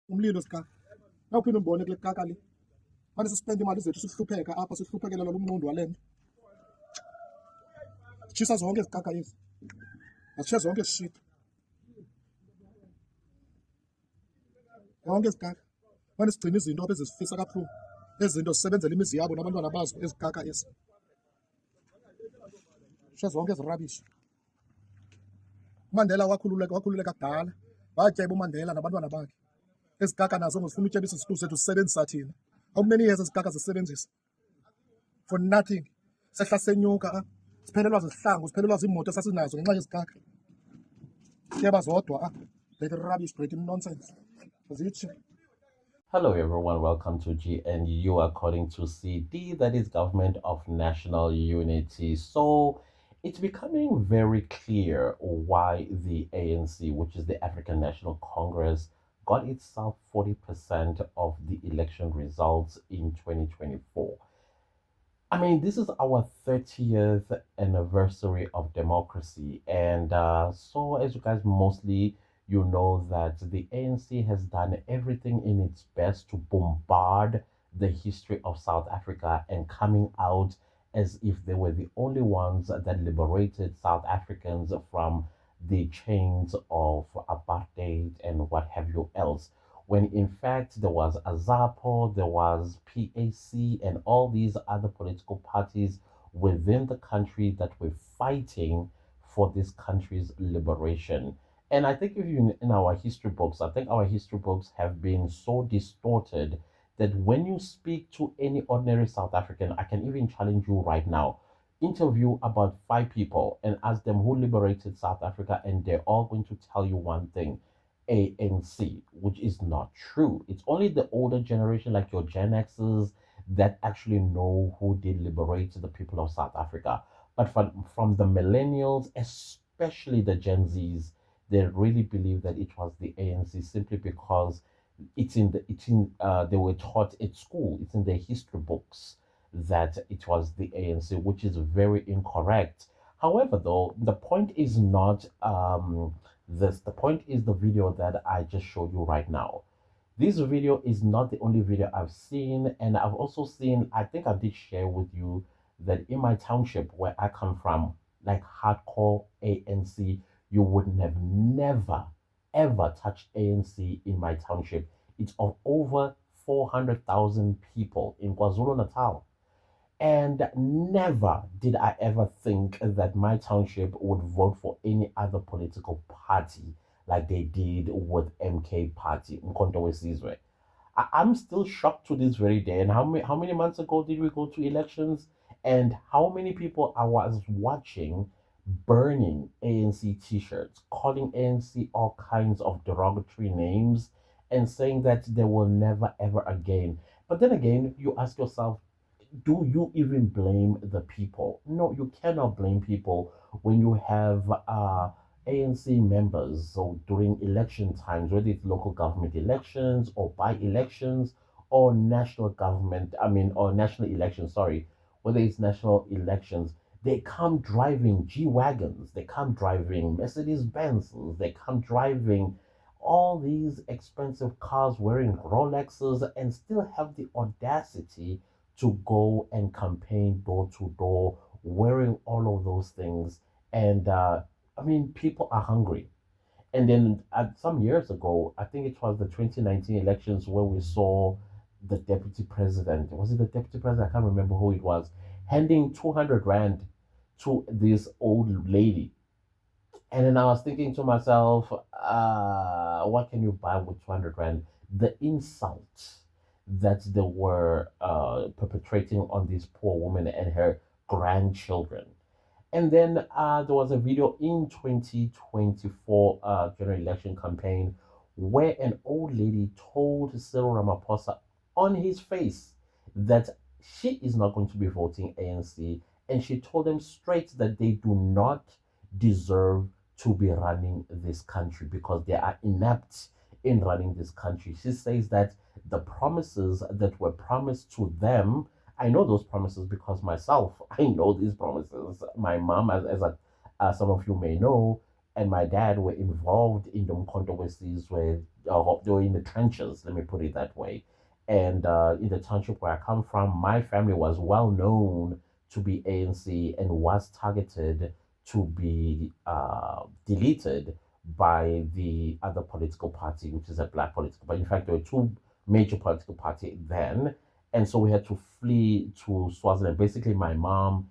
umlilo sigaka nawuphinde umbone kule gaka le manje sispenda imali zethu sihlupheka apha sihluphekela lo mnqondo wale nto tshisa zonke izigaka ezi asitshe zonke sishita zonke izigaka manje sigcina izinto apha ezisifisa kabuhlungu ezi zinto zisebenzela imizi yabo nabantwana bazo ezigaka ezi sitshe zonke ezirabishi uMandela wakhululeka kudala watyeba uMandela nabantwana bakhe ezigaka nazo ngozifuna utyebisa isithuthi sethu sisebenzisa thina how many years ezigaka zisebenzisa for nothing sehla senyuka siphelelwa zizihlangu siphelelwa ziimoto esasinazo ngenxa yezigaka tyeba zodwa great rubbish great nonsense zithi. Hello, everyone. Welcome to GNU according to CD, that is Government of National Unity. So it's becoming very clear why the ANC, which is the African National Congress, got itself 40% of the election results in 2024. I mean, this is our 30th anniversary of democracy. And so, as you guys mostly you know that the ANC has done everything in its best to bombard the history of South Africa and coming out as if they were the only ones that liberated South Africans from the chains of apartheid and what have you else. When in fact there was AZAPO, there was PAC, and all these other political parties within the country that were fighting for this country's liberation. And I think if you in our history books, I think our history books have been so distorted that when you speak to any ordinary South African, I can even challenge you right now. Interview about 5 people and ask them who liberated South Africa, and they're all going to tell you one thing: ANC, which is not true. It's only the older generation, like your Gen Xers, that actually know who did liberate the people of South Africa. But from the millennials, especially the Gen Zs, they really believe that it was the ANC simply because they were taught at school. It's in their history books that it was the ANC, which is very incorrect. However, though, the point is not this. The point is the video that I just showed you right now. This video is not the only video I've seen, and I've also seen, I think I did share with you that in my township where I come from, like hardcore ANC, you would have never ever touched ANC in my township. It's of over 400,000 people in KwaZulu Natal. And never did I ever think that my township would vote for any other political party like they did with MK Party, Mkhonto Wesizwe. I'm still shocked to this very day. And how many months ago did we go to elections? And how many people I was watching burning ANC t-shirts, calling ANC all kinds of derogatory names, and saying that they will never ever again. But then again, you ask yourself, do you even blame the people? No, you cannot blame people when you have ANC members. So during election times, whether it's local government elections or by elections or national government, or national elections, sorry, whether it's national elections, they come driving G Wagons, they come driving Mercedes Benzes, they come driving all these expensive cars wearing Rolexes and still have the audacity to go and campaign door to door wearing all of those things. And people are hungry. And then some years ago, I think it was the 2019 elections where we saw the deputy president. Was it the deputy president? I can't remember who it was, handing 200 Rand to this old lady. And then I was thinking to myself, what can you buy with 200 Rand? The insult that they were perpetrating on this poor woman and her grandchildren. And then there was a video in 2024 general election campaign where an old lady told Cyril Ramaphosa on his face that she is not going to be voting ANC, and she told them straight that they do not deserve to be running this country because they are inept in running this country. She says that the promises that were promised to them, I know those promises because myself, I know these promises. My mom, as some of you may know, and my dad were involved in the Mkhonto Wesizwe, they were in the trenches, let me put it that way. And in the township where I come from, my family was well known to be ANC and was targeted to be deleted by the other political party, which is a black political party. In fact, there were two major political party then, and so we had to flee to Swaziland. Basically, my mom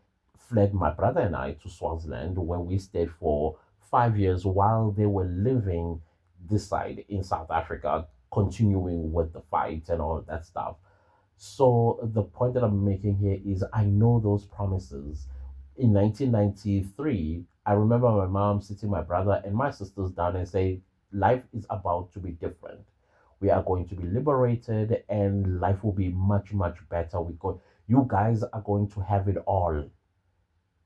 fled my brother and I to Swaziland, where we stayed for 5 years while they were living this side in South Africa, continuing with the fight and all of that stuff. So the point that I'm making here is I know those promises. In 1993, I remember my mom sitting my brother and my sisters down and say, life is about to be different. We are going to be liberated and life will be much, much better. You guys are going to have it all.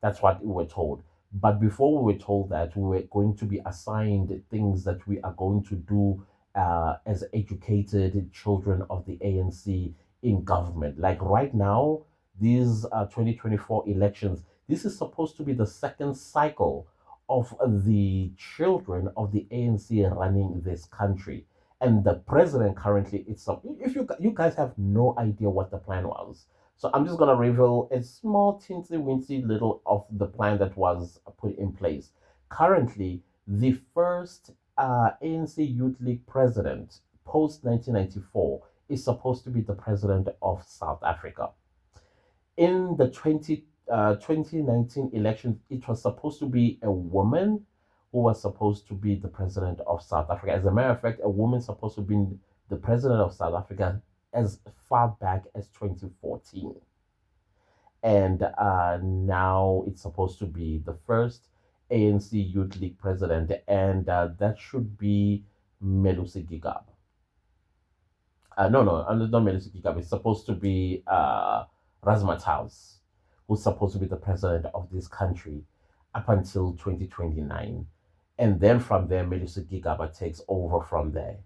That's what we were told. But before we were told that, we were going to be assigned things that we are going to do as educated children of the ANC in government. Like right now, these 2024 elections, this is supposed to be the second cycle of the children of the ANC running this country. And the president currently, if you guys have no idea what the plan was, so I'm just going to reveal a small, teensy, wincy little of the plan that was put in place. Currently, the first ANC Youth League president post 1994 is supposed to be the president of South Africa. In the 2019 election, it was supposed to be a woman who was supposed to be the president of South Africa. As a matter of fact, a woman supposed to be the president of South Africa as far back as 2014. And now it's supposed to be the first ANC Youth League president, and that should be Melusi Gigab. No, not Melusi Gigab. It's supposed to be Razmataz, who's supposed to be the president of this country up until 2029. And then from there, Melusi Gigaba takes over from there.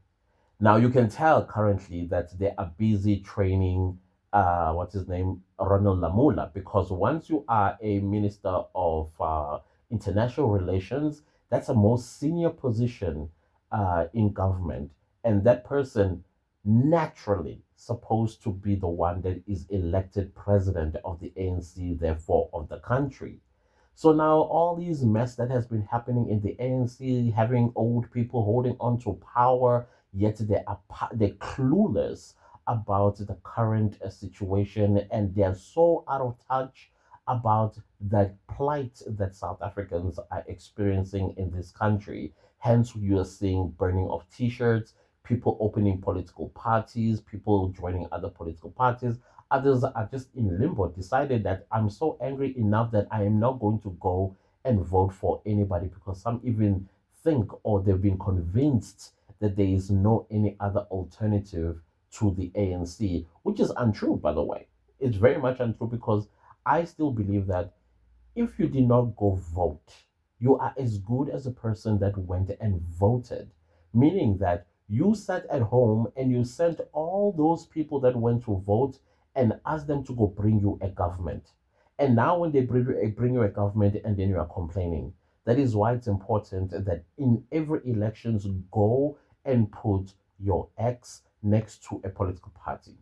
Now you can tell currently that they are busy training what's his name, Ronald Lamula, because once you are a minister of international relations, that's a most senior position in government, and that person naturally supposed to be the one that is elected president of the ANC, therefore of the country. So now all these mess that has been happening in the ANC, having old people holding on to power, yet they're clueless about the current situation, and they're so out of touch about the plight that South Africans are experiencing in this country. Hence, you're seeing burning of T-shirts, people opening political parties, people joining other political parties. Others are just in limbo, decided that I'm so angry enough that I am not going to go and vote for anybody, because some even think or they've been convinced that there is no any other alternative to the ANC, which is untrue, by the way. It's very much untrue, because I still believe that if you did not go vote, you are as good as a person that went and voted, meaning that you sat at home and you sent all those people that went to vote and asked them to go bring you a government. And now, when they bring you a government and then you are complaining, that is why it's important that in every elections, go and put your X next to a political party,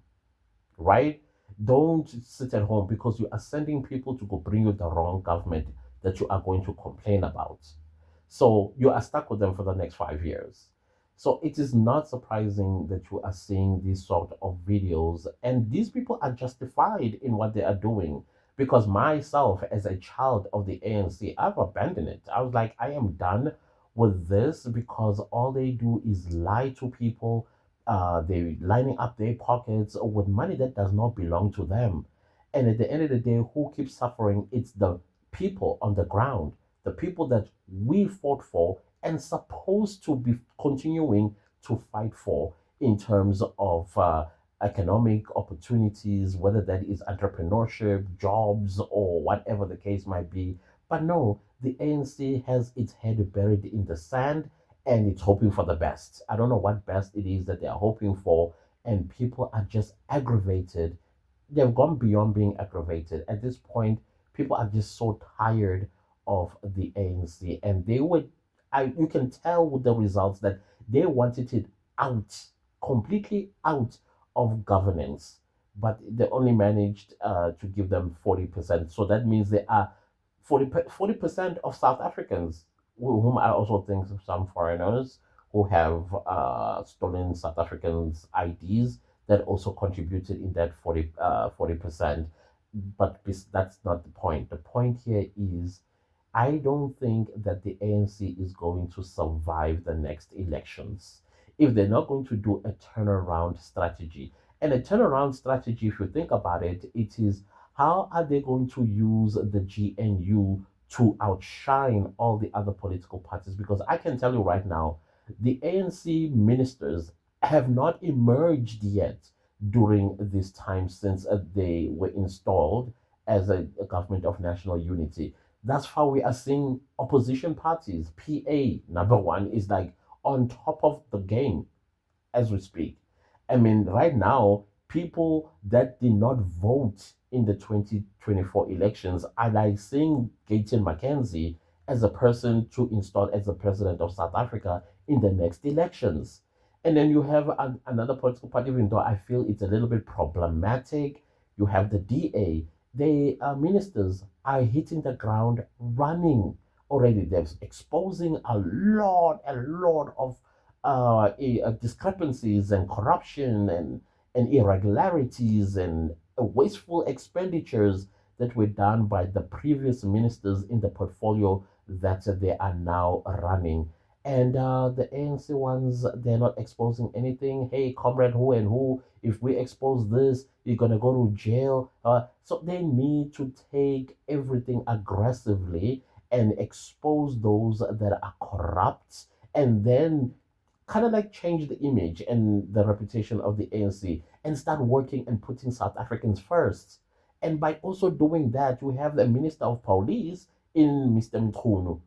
right? Don't sit at home because you are sending people to go bring you the wrong government that you are going to complain about. So you are stuck with them for the next 5 years. So it is not surprising that you are seeing these sort of videos, and these people are justified in what they are doing. Because myself, as a child of the ANC, I've abandoned it. I was like, I am done with this, because all they do is lie to people. They're lining up their pockets with money that does not belong to them. And at the end of the day, who keeps suffering? It's the people on the ground, the people that we fought for and supposed to be continuing to fight for in terms of economic opportunities, whether that is entrepreneurship, jobs, or whatever the case might be. But no, the ANC has its head buried in the sand, and it's hoping for the best. I don't know what best it is that they are hoping for, and people are just aggravated. They've gone beyond being aggravated. At this point, people are just so tired of the ANC, and they would, you can tell with the results that they wanted it out, completely out of governance, but they only managed to give them 40%. So that means they are 40% of South Africans, whom I also think some foreigners who have stolen South Africans' IDs that also contributed in that 40%. But that's not the point. The point here is I don't think that the ANC is going to survive the next elections if they're not going to do a turnaround strategy. And a turnaround strategy, if you think about it, it is how are they going to use the GNU to outshine all the other political parties? Because I can tell you right now, the ANC ministers have not emerged yet during this time since they were installed as a government of national unity. That's how we are seeing opposition parties. PA, number one, is like on top of the game as we speak. I mean, right now, people that did not vote in the 2024 elections are like seeing Gayton Mackenzie as a person to install as the president of South Africa in the next elections. And then you have another political party, even though I feel it's a little bit problematic. You have the DA. The ministers are hitting the ground running already. They're exposing a lot of discrepancies and corruption and irregularities and wasteful expenditures that were done by the previous ministers in the portfolio that they are now running. And the ANC ones, they're not exposing anything. Hey, comrade, who and who, if we expose this, you're going to go to jail. So they need to take everything aggressively and expose those that are corrupt and then kind of like change the image and the reputation of the ANC and start working and putting South Africans first. And by also doing that, we have the Minister of Police in Mr. Mkhunu.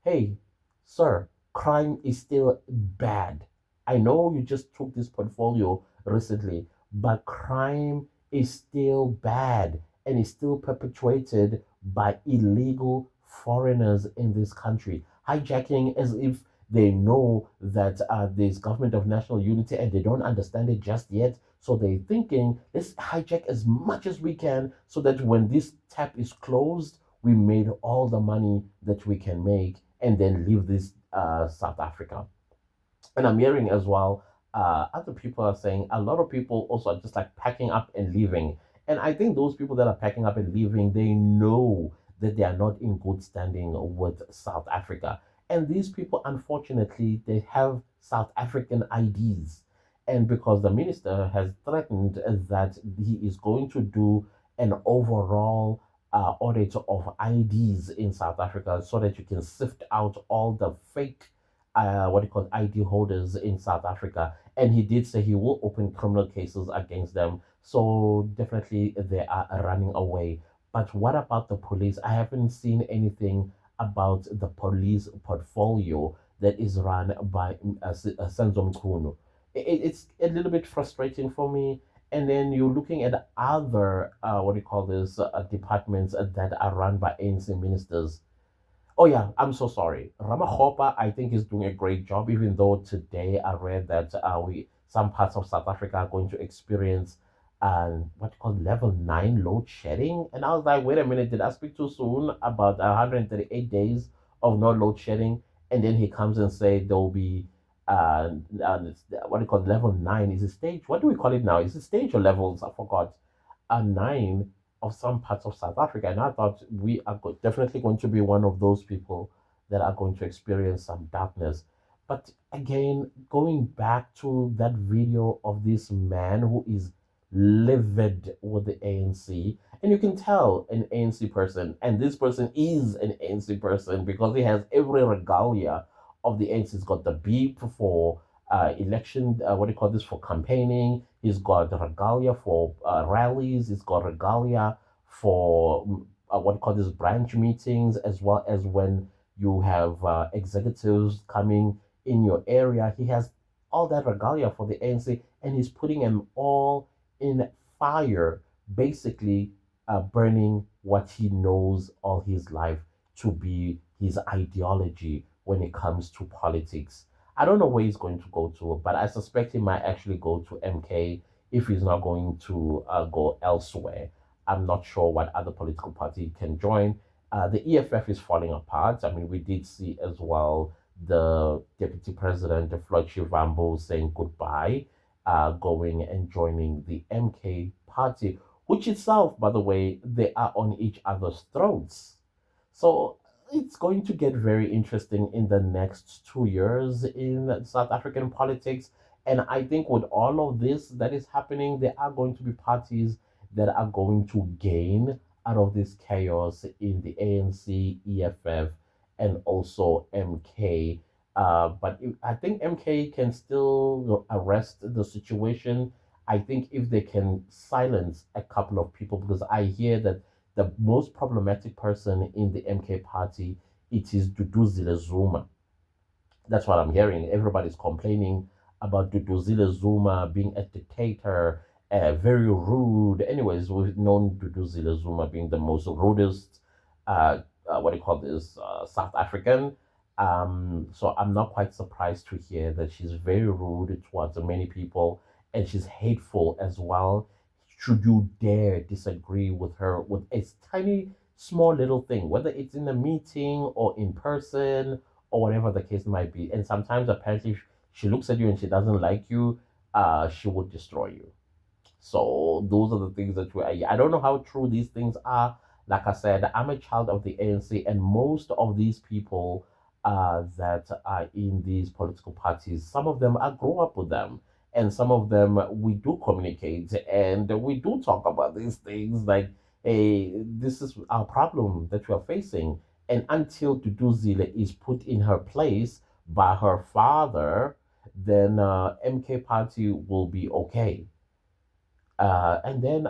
Hey, sir, crime is still bad. I know you just took this portfolio recently, but crime is still bad and is still perpetrated by illegal foreigners in this country. Hijacking as if they know that there's government of national unity and they don't understand it just yet. So they're thinking, let's hijack as much as we can so that when this tap is closed, we made all the money that we can make and then leave this South Africa. And I'm hearing as well, other people are saying a lot of people also are just like packing up and leaving. And I think those people that are packing up and leaving, they know that they are not in good standing with South Africa. And these people, unfortunately, they have South African IDs. And because the minister has threatened that he is going to do an overall audit of IDs in South Africa so that you can sift out all the fake what do you call ID holders in South Africa. And he did say he will open criminal cases against them. So definitely they are running away. But what about the police? I haven't seen anything about the police portfolio that is run by Senzo Mkhunu. It's a little bit frustrating for me. And then you're looking at other, what do you call this, departments that are run by ANC ministers. Oh yeah, I'm so sorry. Ramahopa, I think, is doing a great job. Even though today I read that we some parts of South Africa are going to experience what you call level 9 load shedding, and I was like, wait a minute, did I speak too soon about 138 days of no load shedding? And then he comes and say there will be what do you call level 9? Is it stage? What do we call it now? Is it stage or levels? I forgot. A 9 of some parts of South Africa. And I thought we are definitely going to be one of those people that are going to experience some darkness. But again, going back to that video of this man who is livid with the ANC, and you can tell an ANC person, and this person is an ANC person because he has every regalia of the ANC. He's got the beep for election, what do you call this, for campaigning. He's got regalia for rallies. He's got regalia for what do you call this, branch meetings, as well as when you have executives coming in your area. He has all that regalia for the ANC, and he's putting them all in fire, basically burning what he knows all his life to be his ideology when it comes to politics. I don't know where he's going to go to, but I suspect he might actually go to MK if he's not going to go elsewhere. I'm not sure what other political party can join. The EFF is falling apart. I mean, we did see as well the deputy president, Floyd Shivambu, saying goodbye, going and joining the MK party, which itself, by the way, they are on each other's throats. So it's going to get very interesting in the next 2 years in South African politics. And I think with all of this that is happening, there are going to be parties that are going to gain out of this chaos in the ANC, EFF, and also MK. I think MK can still arrest the situation. I think if they can silence a couple of people, because I hear that the most problematic person in the MK party, it is Duduzile Zuma. That's what I'm hearing. Everybody's complaining about Duduzile Zuma being a dictator, very rude. Anyways, we've known Duduzile Zuma being the most rudest, what do you call this, South African. So I'm not quite surprised to hear that she's very rude towards many people and she's hateful as well. Should you dare disagree with her with a tiny, small little thing, whether it's in a meeting or in person or whatever the case might be. And sometimes apparently she looks at you and she doesn't like you, she would destroy you. So those are the things that I don't know how true these things are. Like I said, I'm a child of the ANC, and most of these people that are in these political parties, some of them I grew up with them, and some of them we do communicate and we do talk about these things. Like, hey, this is our problem that we are facing, and until Duduzile is put in her place by her father, then MK party will be okay. And then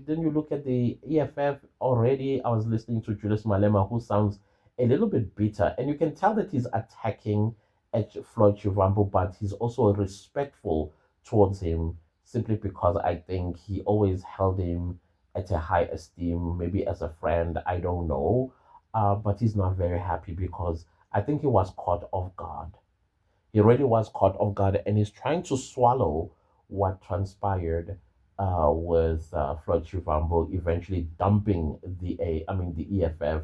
you look at the EFF already. I was listening to Julius Malema, who sounds a little bit bitter, and you can tell that he's attacking at Floyd Shivambu, but he's also respectful towards him simply because I think he always held him at a high esteem, maybe as a friend. I don't know, but he's not very happy because I think he was caught off guard. He really was caught off guard and he's trying to swallow what transpired with Floyd Shivambu eventually dumping the EFF,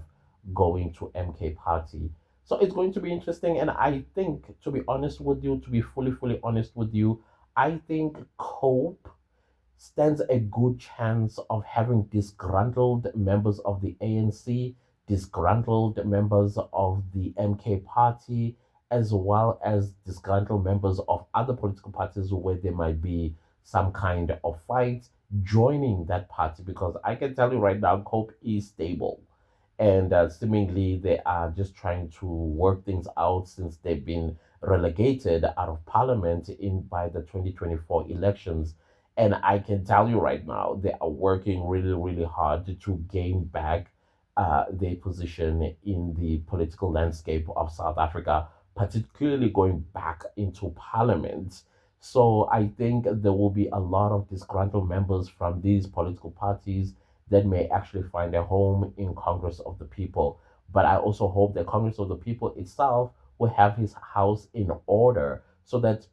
going to MK party. So it's going to be interesting. And I think, to be honest with you, to be fully honest with you, I think Cope stands a good chance of having disgruntled members of the ANC, disgruntled members of the MK party, as well as disgruntled members of other political parties where there might be some kind of fight joining that party. Because I can tell you right now, Cope is stable. And seemingly they are just trying to work things out since they've been relegated out of parliament in by the 2024 elections. And I can tell you right now, they are working really hard to gain back their position in the political landscape of South Africa, particularly going back into parliament. So I think there will be a lot of disgruntled members from these political parties that may actually find a home in Congress of the People. But I also hope that Congress of the People itself will have his house in order so that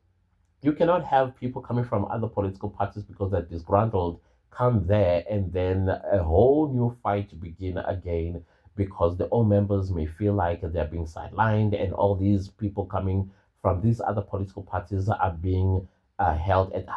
you cannot have people coming from other political parties because they're disgruntled come there and then a whole new fight begin again because the old members may feel like they're being sidelined and all these people coming from these other political parties are being held at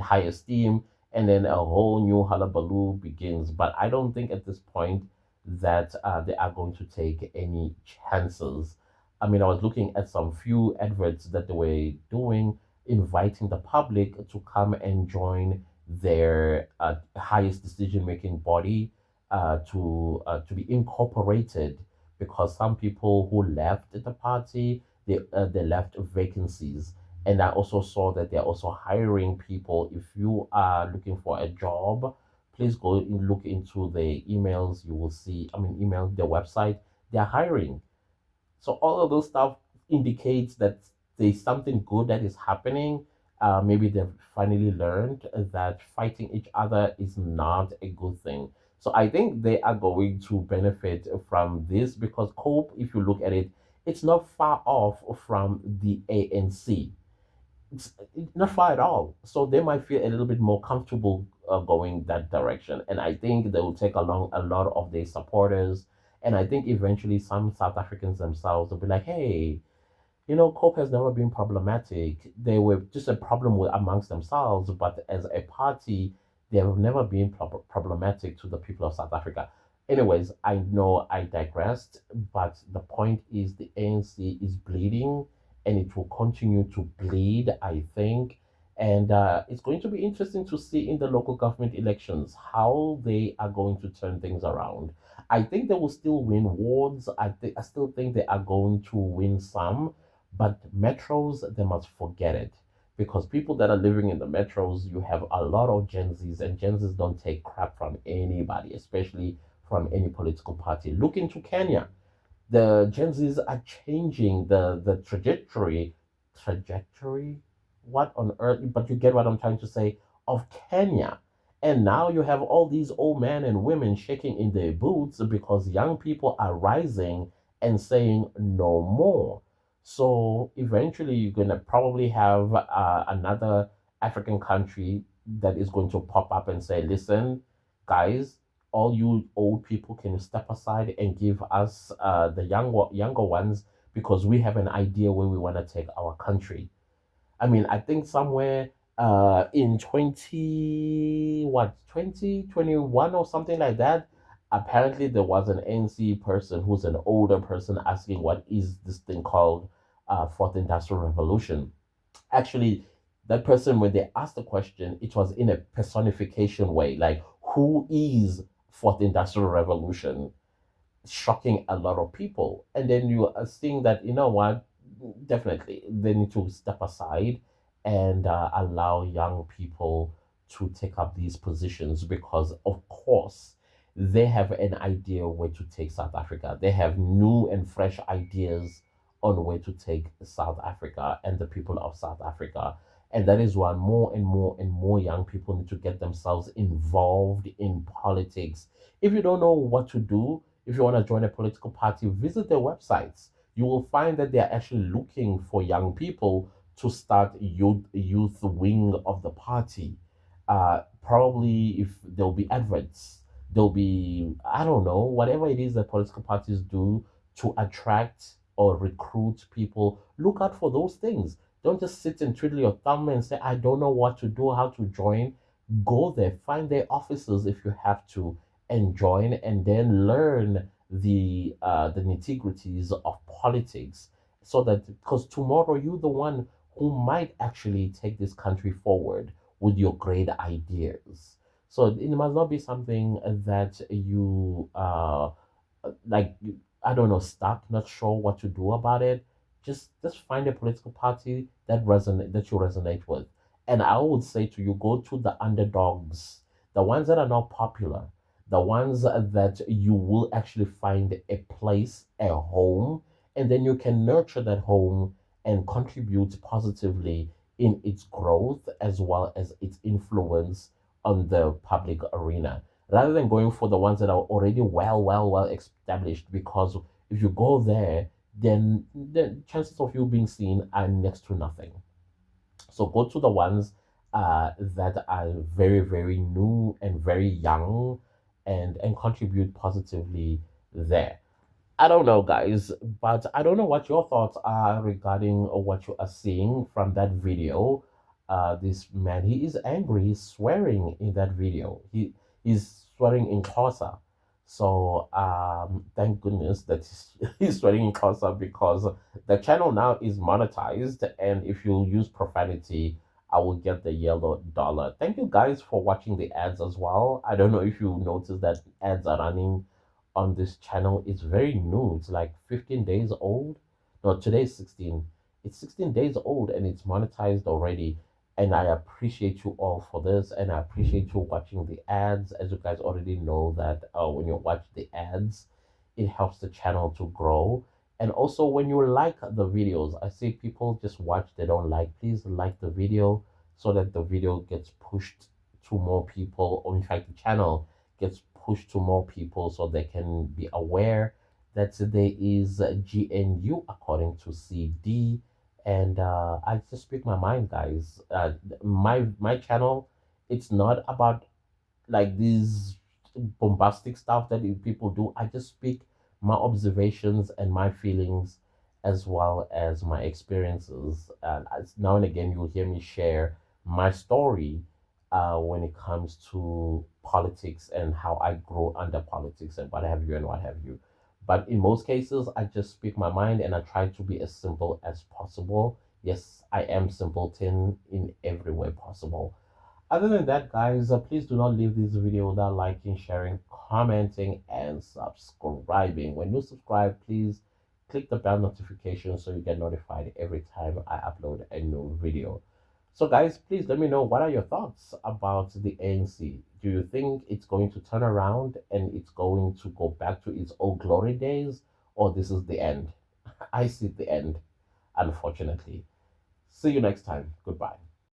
high esteem, and then a whole new hullabaloo begins. But I don't think at this point that they are going to take any chances. I mean, I was looking at some few adverts that they were doing, inviting the public to come and join their highest decision making body to be incorporated, because some people who left the party, they left vacancies. And I also saw that they're also hiring people. If you are looking for a job, please go and look into the emails. You will see, I mean, email the website. They're hiring. So all of those stuff indicates that there's something good that is happening. Maybe they've finally learned that fighting each other is not a good thing. So I think they are going to benefit from this because COPE, if you look at it, It's not far off from the ANC. It's not far at all. So they might feel a little bit more comfortable going that direction. And I think they will take along a lot of their supporters. And I think eventually some South Africans themselves will be like, hey, COPE has never been problematic. They were just a problem with amongst themselves, but as a party, they have never been problematic to the people of South Africa. Anyways, I know I digressed, but the point is the ANC is bleeding and it will continue to bleed, I think. And it's going to be interesting to see in the local government elections how they are going to turn things around. I think they will still win wards. I still think they are going to win some, but metros, they must forget it. Because people that are living in the metros, you have a lot of Gen Zs, and Gen Zs don't take crap from anybody, especially from any political party. Look into Kenya. The Gen Zs are changing the trajectory. What on earth? But you get what I'm trying to say, of Kenya. And now you have all these old men and women shaking in their boots because young people are rising and saying no more. So eventually, you're gonna probably have another African country that is going to pop up and say, "Listen, guys, all you old people can step aside and give us the younger ones because we have an idea where we want to take our country." I mean, I think somewhere in 2021 or something like that, apparently there was an NC person who's an older person asking what is this thing called fourth industrial revolution. Actually, that person, when they asked the question, it was in a personification way, like, who is fourth industrial revolution, shocking a lot of people. And then you are seeing that, you know what, definitely they need to step aside and allow young people to take up these positions because, of course, they have an idea where to take South Africa. They have new and fresh ideas on where to take South Africa and the people of South Africa. And that is why more and more and more young people need to get themselves involved in politics. If you don't know what to do, if you want to join a political party, visit their websites. You will find that they are actually looking for young people to start youth wing of the party. Probably if there'll be adverts, there'll be, I don't know, whatever it is that political parties do to attract or recruit people. Look out for those things. Don't just sit and twiddle your thumb and say, I don't know what to do, how to join. Go there, find their offices if you have to, and join, and then learn the nitty-gritties of politics, so that, because tomorrow you're the one who might actually take this country forward with your great ideas. So it must not be something that you like, I don't know, stuck, not sure what to do about it. Just find a political party that you resonate with. And I would say to you, go to the underdogs, the ones that are not popular, the ones that you will actually find a place, a home, and then you can nurture that home and contribute positively in its growth as well as its influence on the public arena, rather than going for the ones that are already well established. Because if you go there, then the chances of you being seen are next to nothing. So go to the ones that are very new and very young, and contribute positively there. I don't know, guys, but I don't know what your thoughts are regarding what you are seeing from that video. This man, he is angry. He's swearing in that video. He's swearing in Xhosa. So thank goodness that he's swearing in Xhosa, because the channel now is monetized, and if you use profanity, I will get the yellow dollar. Thank you guys for watching the ads as well. I don't know if you noticed that ads are running on this channel. It's very new. It's like 15 days old. No, today is 16. It's 16 days old and it's monetized already. And I appreciate you all for this. And I appreciate you watching the ads. As you guys already know that when you watch the ads, it helps the channel to grow. And also when you like the videos, I see people just watch, they don't like. Please like the video so that the video gets pushed to more people, or in fact the channel gets pushed to more people so they can be aware that there is GNU according to CD, and I just speak my mind, guys. My channel, it's not about like these bombastic stuff that people do. I just speak my observations and my feelings as well as my experiences. And now and again, you'll hear me share my story when it comes to politics and how I grow under politics and what have you and what have you. But in most cases, I just speak my mind and I try to be as simple as possible. Yes, I am simpleton in every way possible. Other than that, guys, please do not leave this video without liking, sharing, commenting, and subscribing. When you subscribe, please click the bell notification so you get notified every time I upload a new video. So, guys, please let me know what are your thoughts about the ANC. Do you think it's going to turn around and it's going to go back to its old glory days, or this is the end? I see the end, unfortunately. See you next time. Goodbye.